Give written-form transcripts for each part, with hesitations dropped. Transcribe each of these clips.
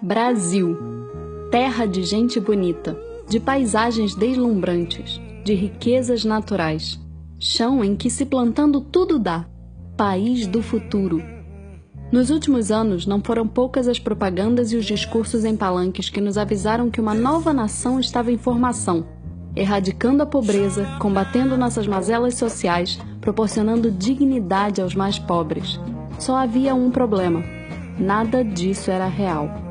Brasil, terra de gente bonita, de paisagens deslumbrantes, de riquezas naturais, chão em que se plantando tudo dá, país do futuro. Nos últimos anos, não foram poucas as propagandas e os discursos em palanques que nos avisaram que uma nova nação estava em formação, erradicando a pobreza, combatendo nossas mazelas sociais, proporcionando dignidade aos mais pobres. Só havia um problema: nada disso era real.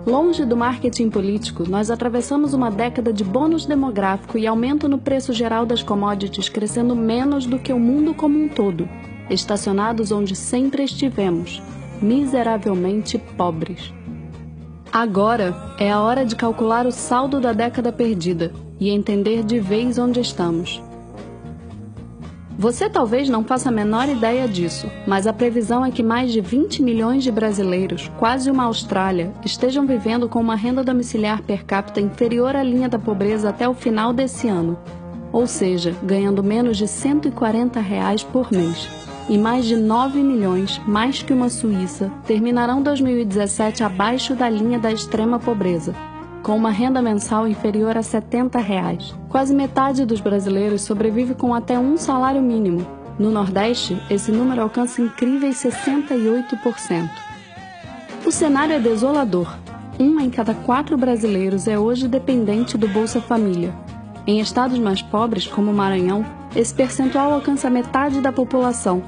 Longe do marketing político, nós atravessamos uma década de bônus demográfico e aumento no preço geral das commodities, crescendo menos do que o mundo como um todo, estacionados onde sempre estivemos, miseravelmente pobres. Agora é a hora de calcular o saldo da década perdida e entender de vez onde estamos. Você talvez não faça a menor ideia disso, mas a previsão é que mais de 20 milhões de brasileiros, quase uma Austrália, estejam vivendo com uma renda domiciliar per capita inferior à linha da pobreza até o final desse ano, ou seja, ganhando menos de R$ 140 por mês. E mais de 9 milhões, mais que uma Suíça, terminarão 2017 abaixo da linha da extrema pobreza, com uma renda mensal inferior a R$ 70. Quase metade dos brasileiros sobrevive com até um salário mínimo. No Nordeste, esse número alcança incríveis 68%. O cenário é desolador. 1 em cada 4 brasileiros é hoje dependente do Bolsa Família. Em estados mais pobres, como o Maranhão, esse percentual alcança metade da população.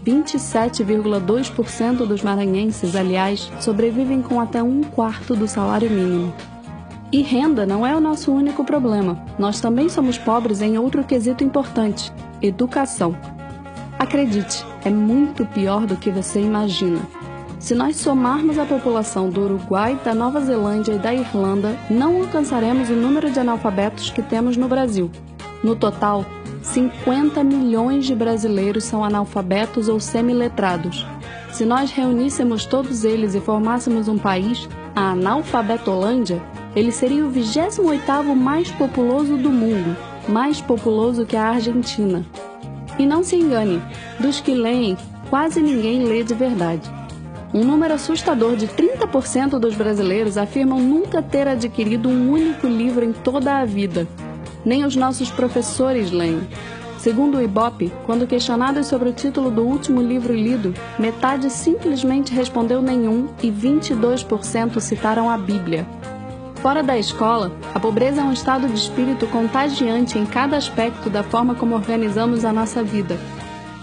27,2% dos maranhenses, aliás, sobrevivem com até 1/4 do salário mínimo. E renda não é o nosso único problema. Nós também somos pobres em outro quesito importante: educação. Acredite, é muito pior do que você imagina. Se nós somarmos a população do Uruguai, da Nova Zelândia e da Irlanda, não alcançaremos o número de analfabetos que temos no Brasil. No total, 50 milhões de brasileiros são analfabetos ou semiletrados. Se nós reuníssemos todos eles e formássemos um país, a Analfabetolândia, ele seria o 28º mais populoso do mundo, mais populoso que a Argentina. E não se engane, dos que leem, quase ninguém lê de verdade. Um número assustador de 30% dos brasileiros afirmam nunca ter adquirido um único livro em toda a vida. Nem os nossos professores leem. Segundo o Ibope, quando questionados sobre o título do último livro lido, metade simplesmente respondeu nenhum e 22% citaram a Bíblia. Fora da escola, a pobreza é um estado de espírito contagiante em cada aspecto da forma como organizamos a nossa vida.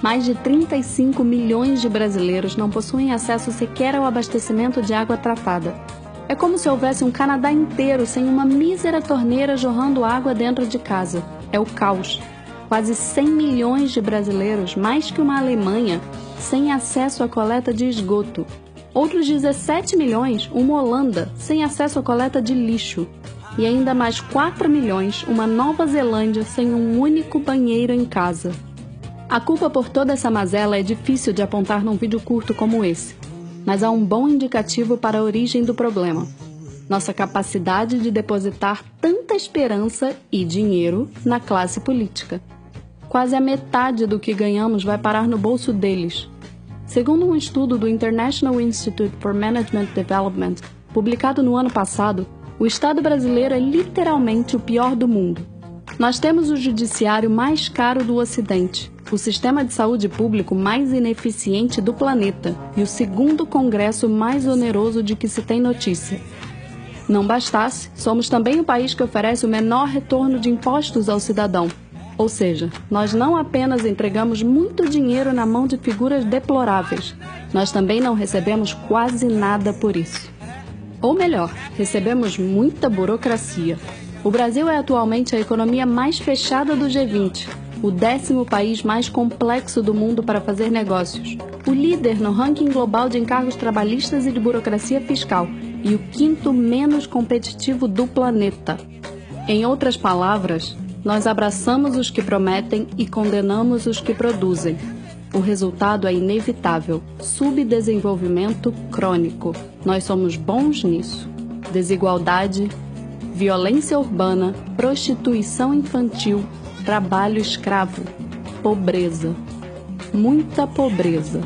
Mais de 35 milhões de brasileiros não possuem acesso sequer ao abastecimento de água tratada. É como se houvesse um Canadá inteiro sem uma mísera torneira jorrando água dentro de casa. É o caos. Quase 100 milhões de brasileiros, mais que uma Alemanha, sem acesso à coleta de esgoto. Outros 17 milhões, uma Holanda, sem acesso à coleta de lixo. E ainda mais 4 milhões, uma Nova Zelândia sem um único banheiro em casa. A culpa por toda essa mazela é difícil de apontar num vídeo curto como esse, mas há um bom indicativo para a origem do problema: nossa capacidade de depositar tanta esperança e dinheiro na classe política. Quase a metade do que ganhamos vai parar no bolso deles. Segundo um estudo do International Institute for Management Development, publicado no ano passado, o Estado brasileiro é literalmente o pior do mundo. Nós temos o judiciário mais caro do Ocidente, o sistema de saúde público mais ineficiente do planeta e o segundo congresso mais oneroso de que se tem notícia. Não bastasse, somos também o país que oferece o menor retorno de impostos ao cidadão. Ou seja, nós não apenas entregamos muito dinheiro na mão de figuras deploráveis, nós também não recebemos quase nada por isso. Ou melhor, recebemos muita burocracia. O Brasil é atualmente a economia mais fechada do G20, o 10º país mais complexo do mundo para fazer negócios, o líder no ranking global de encargos trabalhistas e de burocracia fiscal e o 5º menos competitivo do planeta. Em outras palavras, nós abraçamos os que prometem e condenamos os que produzem. O resultado é inevitável: subdesenvolvimento crônico. Nós somos bons nisso. Desigualdade, violência urbana, prostituição infantil, trabalho escravo, pobreza. Muita pobreza.